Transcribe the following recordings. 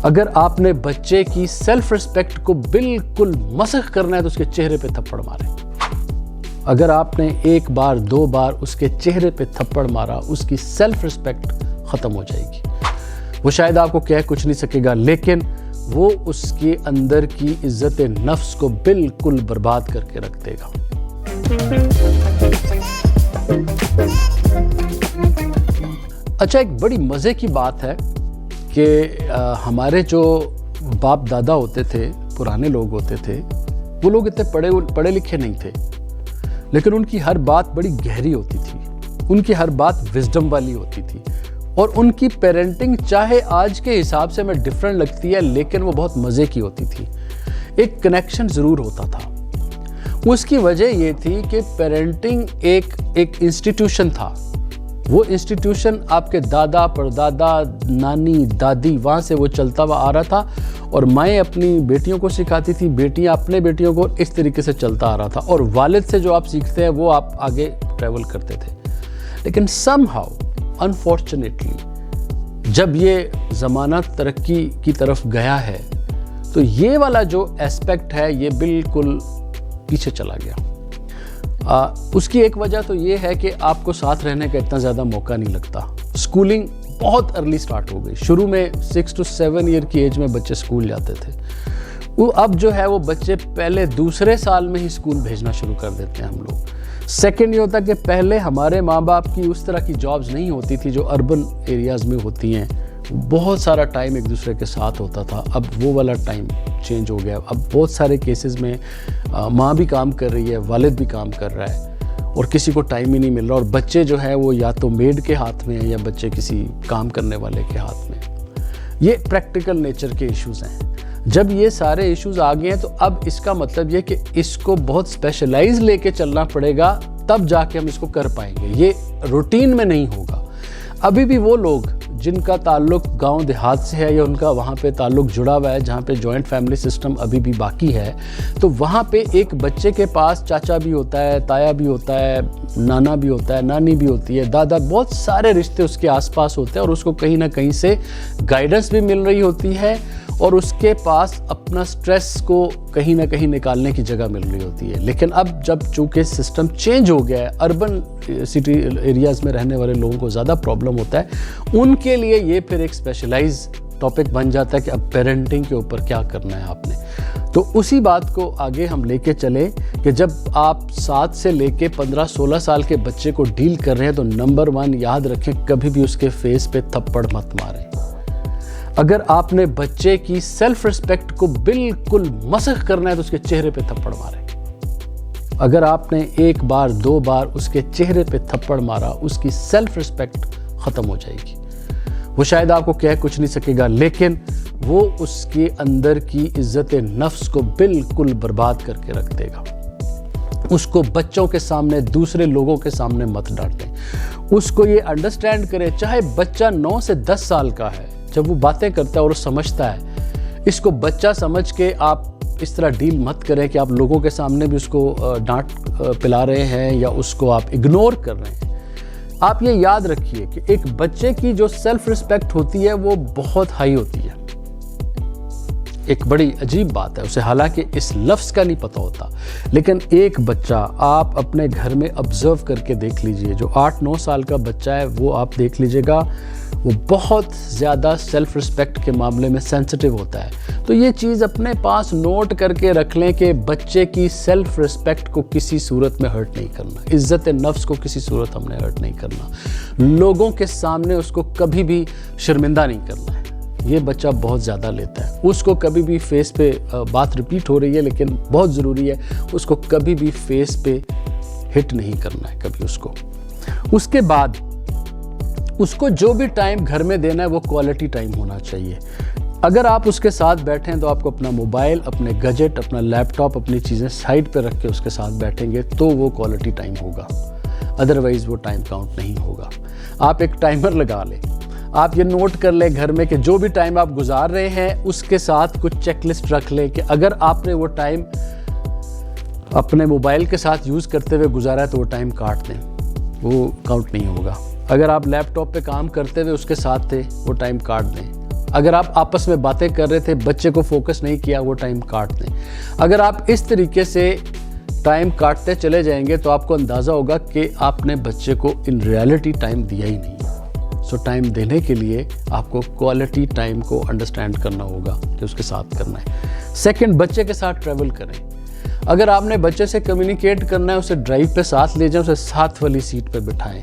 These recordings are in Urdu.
اگر آپ نے بچے کی سیلف ریسپیکٹ کو بالکل مسخ کرنا ہے تو اس کے چہرے پہ تھپڑ ماریں۔ اگر آپ نے ایک بار دو بار اس کے چہرے پہ تھپڑ مارا، اس کی سیلف ریسپیکٹ ختم ہو جائے گی۔ وہ شاید آپ کو کہہ کچھ نہیں سکے گا، لیکن وہ اس کے اندر کی عزت نفس کو بالکل برباد کر کے رکھ دے گا۔ اچھا، ایک بڑی مزے کی بات ہے کہ ہمارے جو باپ دادا ہوتے تھے، پرانے لوگ ہوتے تھے، وہ لوگ اتنے پڑھے لکھے نہیں تھے، لیکن ان کی ہر بات بڑی گہری ہوتی تھی، ان کی ہر بات وزڈم والی ہوتی تھی، اور ان کی پیرنٹنگ چاہے آج کے حساب سے ہمیں ڈیفرنٹ لگتی ہے لیکن وہ بہت مزے کی ہوتی تھی۔ ایک کنیکشن ضرور ہوتا تھا۔ اس کی وجہ یہ تھی کہ پیرنٹنگ ایک انسٹیٹیوشن تھا۔ وہ انسٹیٹیوشن آپ کے دادا، پردادا، نانی، دادی، وہاں سے وہ چلتا ہوا آ رہا تھا، اور مائیں اپنی بیٹیوں کو سکھاتی تھی، بیٹیاں اپنے بیٹیوں کو، اس طریقے سے چلتا آ رہا تھا، اور والد سے جو آپ سیکھتے ہیں وہ آپ آگے ٹریول کرتے تھے۔ لیکن سم ہاؤ انفارچونیٹلی جب یہ زمانہ ترقی کی طرف گیا ہے تو یہ والا جو ایسپیکٹ ہے یہ بالکل پیچھے چلا گیا۔ اس کی ایک وجہ تو یہ ہے کہ آپ کو ساتھ رہنے کا اتنا زیادہ موقع نہیں لگتا۔ سکولنگ بہت ارلی سٹارٹ ہو گئی، شروع میں 6 to 7 ایئر کی ایج میں بچے سکول جاتے تھے، وہ اب جو ہے وہ بچے پہلے دوسرے سال میں ہی سکول بھیجنا شروع کر دیتے ہیں ہم لوگ۔ سیکنڈ یہ ہوتا کہ پہلے ہمارے ماں باپ کی اس طرح کی جابز نہیں ہوتی تھی جو اربن ایریاز میں ہوتی ہیں، بہت سارا ٹائم ایک دوسرے کے ساتھ ہوتا تھا، اب وہ والا ٹائم چینج ہو گیا۔ اب بہت سارے کیسز میں ماں بھی کام کر رہی ہے، والد بھی کام کر رہا ہے، اور کسی کو ٹائم ہی نہیں مل رہا، اور بچے جو ہے وہ یا تو میڈ کے ہاتھ میں ہیں یا بچے کسی کام کرنے والے کے ہاتھ میں۔ یہ پریکٹیکل نیچر کے ایشوز ہیں۔ جب یہ سارے ایشوز آ گئے ہیں تو اب اس کا مطلب یہ کہ اس کو بہت اسپیشلائز لے کے چلنا پڑے گا، تب جا کے ہم اس کو کر پائیں گے، یہ روٹین میں نہیں ہوگا۔ ابھی بھی وہ لوگ جن کا تعلق گاؤں دیہات سے ہے یا ان کا وہاں پہ تعلق جڑا ہوا ہے جہاں پہ جوائنٹ فیملی سسٹم ابھی بھی باقی ہے، تو وہاں پہ ایک بچے کے پاس چاچا بھی ہوتا ہے، تایا بھی ہوتا ہے، نانا بھی ہوتا ہے، نانی بھی ہوتی ہے، دادا، بہت سارے رشتے اس کے آس پاس ہوتے ہیں، اور اس کو کہیں نہ کہیں سے گائیڈنس بھی مل رہی ہوتی ہے، اور اس کے پاس اپنا سٹریس کو کہیں نہ کہیں نکالنے کی جگہ مل رہی ہوتی ہے۔ لیکن اب جب چونکہ سسٹم چینج ہو گیا ہے، اربن سٹی ایریاز میں رہنے والے لوگوں کو زیادہ پرابلم ہوتا ہے، ان کے لیے یہ پھر ایک اسپیشلائز ٹاپک بن جاتا ہے کہ اب پیرنٹنگ کے اوپر کیا کرنا ہے آپ نے۔ تو اسی بات کو آگے ہم لے کے چلیں کہ جب آپ 7 سے لے کے 15-16 سال کے بچے کو ڈیل کر رہے ہیں تو نمبر 1 یاد رکھیں، کبھی بھی اس کے فیس پہ تھپڑ مت ماریں۔ اگر آپ نے بچے کی سیلف ریسپیکٹ کو بالکل مسخ کرنا ہے تو اس کے چہرے پہ تھپڑ ماریں۔ اگر آپ نے ایک بار دو بار اس کے چہرے پہ تھپڑ مارا، اس کی سیلف ریسپیکٹ ختم ہو جائے گی۔ وہ شاید آپ کو کہہ کچھ نہیں سکے گا، لیکن وہ اس کے اندر کی عزت نفس کو بالکل برباد کر کے رکھ دے گا۔ اس کو بچوں کے سامنے، دوسرے لوگوں کے سامنے مت ڈانٹیں۔ اس کو یہ انڈرسٹینڈ کریں، چاہے بچہ 9 سے 10 سال کا ہے، جب وہ باتیں کرتا ہے اور وہ سمجھتا ہے، اس کو بچہ سمجھ کے آپ اس طرح ڈیل مت کریں کہ آپ لوگوں کے سامنے بھی اس کو ڈانٹ پلا رہے ہیں یا اس کو آپ اگنور کر رہے ہیں۔ آپ یہ یاد رکھیے کہ ایک بچے کی جو سیلف ریسپیکٹ ہوتی ہے وہ بہت ہائی ہوتی ہے۔ ایک بڑی عجیب بات ہے، اسے حالانکہ اس لفظ کا نہیں پتہ ہوتا، لیکن ایک بچہ آپ اپنے گھر میں آبزرو کر کے دیکھ لیجئے، جو 8-9 سال کا بچہ ہے وہ آپ دیکھ لیجئے گا، وہ بہت زیادہ سیلف ریسپیکٹ کے معاملے میں سینسٹیو ہوتا ہے۔ تو یہ چیز اپنے پاس نوٹ کر کے رکھ لیں کہ بچے کی سیلف ریسپیکٹ کو کسی صورت میں ہرٹ نہیں کرنا، عزت نفس کو کسی صورت ہم نے ہرٹ نہیں کرنا، لوگوں کے سامنے اس کو کبھی بھی شرمندہ نہیں کرنا ہے۔ یہ بچہ بہت زیادہ لیتا ہے، اس کو کبھی بھی فیس پہ بات ریپیٹ ہو رہی ہے لیکن بہت ضروری ہے، اس کو کبھی بھی فیس پہ ہٹ نہیں کرنا ہے کبھی اس کو۔ اس کے بعد اس کو جو بھی ٹائم گھر میں دینا ہے وہ کوالٹی ٹائم ہونا چاہیے۔ اگر آپ اس کے ساتھ بیٹھیں تو آپ کو اپنا موبائل، اپنے گیجٹ، اپنا لیپ ٹاپ، اپنی چیزیں سائڈ پہ رکھ کے اس کے ساتھ بیٹھیں گے تو وہ کوالٹی ٹائم ہوگا، ادروائز وہ ٹائم کاؤنٹ نہیں ہوگا۔ آپ ایک ٹائمر لگا لیں، آپ یہ نوٹ کر لیں گھر میں کہ جو بھی ٹائم آپ گزار رہے ہیں اس کے ساتھ کچھ چیک لسٹ رکھ لیں کہ اگر آپ نے وہ ٹائم اپنے موبائل کے ساتھ یوز کرتے ہوئے گزارا ہے تو وہ ٹائم کاٹ دیں، وہ کاؤنٹ نہیں ہوگا۔ اگر آپ لیپ ٹاپ پہ کام کرتے ہوئے اس کے ساتھ تھے وہ ٹائم کاٹ دیں، اگر آپ آپس میں باتیں کر رہے تھے، بچے کو فوکس نہیں کیا، وہ ٹائم کاٹ دیں۔ اگر آپ اس طریقے سے ٹائم کاٹتے چلے جائیں گے تو آپ کو اندازہ ہوگا کہ آپ نے بچے کو ان ریالٹی ٹائم دیا ہی نہیں۔ سو ٹائم دینے کے لیے آپ کو کوالٹی ٹائم کو انڈرسٹینڈ کرنا ہوگا کہ اس کے ساتھ کرنا ہے۔ سیکنڈ، بچے کے ساتھ ٹریول کریں۔ اگر آپ نے بچے سے کمیونیکیٹ کرنا ہے، اسے ڈرائیو پہ ساتھ لے جائیں، اسے ساتھ والی سیٹ پہ بٹھائیں۔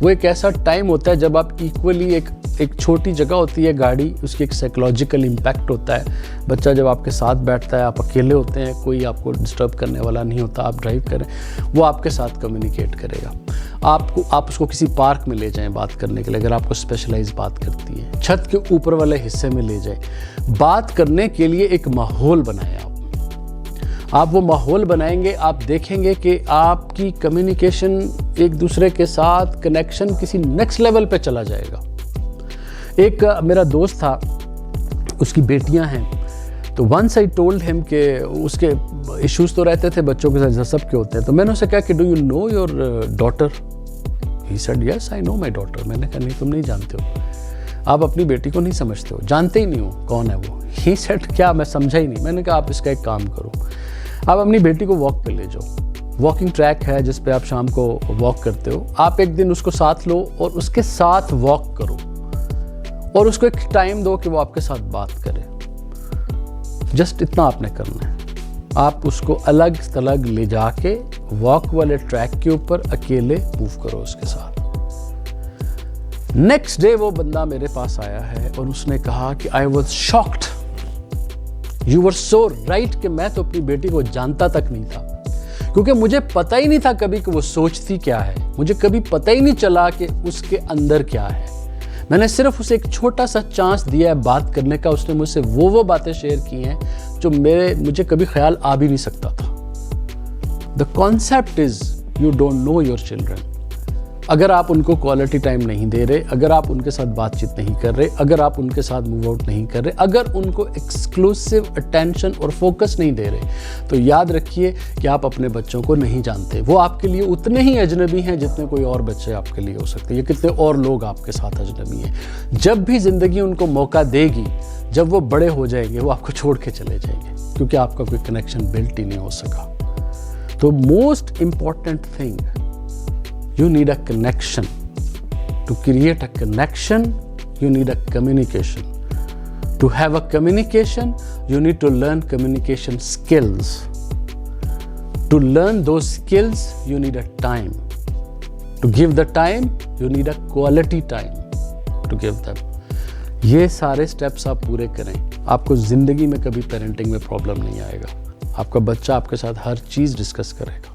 وہ ایک ایسا ٹائم ہوتا ہے جب آپ ایکولی ایک چھوٹی جگہ ہوتی ہے گاڑی، اس کی ایک سائیکولوجیکل امپیکٹ ہوتا ہے۔ بچہ جب آپ کے ساتھ بیٹھتا ہے، آپ اکیلے ہوتے ہیں، کوئی آپ کو ڈسٹرب کرنے والا نہیں ہوتا، آپ ڈرائیو کریں، وہ آپ کے ساتھ کمیونیکیٹ کرے گا۔ آپ اس کو کسی پارک میں لے جائیں بات کرنے کے لیے، اگر آپ کو اسپیشلائز بات کرتی ہے، چھت کے اوپر والے حصے میں لے جائیں، بات کرنے کے لیے ایک ماحول بنائیں۔ آپ وہ ماحول بنائیں گے، آپ دیکھیں گے کہ آپ کی کمیونیکیشن ایک دوسرے کے ساتھ کنیکشن کسی نیکسٹ لیول پہ چلا جائے گا۔ ایک میرا دوست تھا، اس کی بیٹیاں ہیں، تو ونس آئی ٹولڈ ہم کہ اس کے ایشوز تو رہتے تھے بچوں کے ساتھ، سب کے ہوتے ہیں، تو میں نے اسے کہا کہ do you know your daughter? He said yes I know my daughter. میں نے کہا نہیں، تم نہیں جانتے ہو، آپ اپنی بیٹی کو نہیں سمجھتے ہو، جانتے ہی نہیں ہو کون ہے وہ۔ ہی سیڈ کیا؟ میں سمجھا ہی نہیں۔ میں نے کہا آپ اس کا ایک کام کرو، آپ اپنی بیٹی کو واک پہ لے جاؤ، واکنگ ٹریک ہے جس پہ آپ شام کو واک کرتے ہو، آپ ایک دن اس کو ساتھ لو اور اس کے ساتھ واک کرو، اور اس کو ایک ٹائم دو کہ وہ آپ کے ساتھ بات کرے۔ جسٹ اتنا آپ نے کرنا ہے۔ آپ اس کو الگ تلگ لے جا کے واک والے ٹریک کے اوپر اکیلے موو کرو اس کے ساتھ۔ نیکسٹ ڈے وہ بندہ میرے پاس آیا ہے اور اس نے کہا کہ I was shocked, you were so right, کہ میں تو اپنی بیٹی کو جانتا تک نہیں تھا، کیونکہ مجھے پتہ ہی نہیں تھا کبھی کہ وہ سوچتی کیا ہے، مجھے کبھی پتہ ہی نہیں چلا کہ اس کے اندر کیا ہے۔ میں نے صرف اسے ایک چھوٹا سا چانس دیا ہے بات کرنے کا، اس نے مجھ سے وہ باتیں شیئر کی ہیں جو مجھے کبھی خیال آ بھی نہیں سکتا تھا۔ The concept is you don't know your children۔ اگر آپ ان کو کوالٹی ٹائم نہیں دے رہے، اگر آپ ان کے ساتھ بات چیت نہیں کر رہے، اگر آپ ان کے ساتھ موو آؤٹ نہیں کر رہے، اگر ان کو ایکسکلوسیو اٹینشن اور فوکس نہیں دے رہے، تو یاد رکھیے کہ آپ اپنے بچوں کو نہیں جانتے۔ وہ آپ کے لیے اتنے ہی اجنبی ہیں جتنے کوئی اور بچے آپ کے لیے ہو سکتے ہیں، یا کتنے اور لوگ آپ کے ساتھ اجنبی ہیں۔ جب بھی زندگی ان کو موقع دے گی، جب وہ بڑے ہو جائیں گے، وہ آپ کو چھوڑ کے چلے جائیں گے، کیونکہ آپ کا کوئی کنیکشن بلٹ ہی نہیں ہو سکا۔ تو most important thing, you need a connection. To create a connection, you need a communication. To have a communication, you need to learn communication skills. To learn those skills, you need a time. To give the time, you need a quality time to give them. یہ سارے سٹیپس آپ پورے کریں، آپ کو زندگی میں کبھی پیرنٹنگ میں پرابلم نہیں آئے گا۔ آپ کا بچہ آپ کے ساتھ ہر چیز ڈسکس کرے گا۔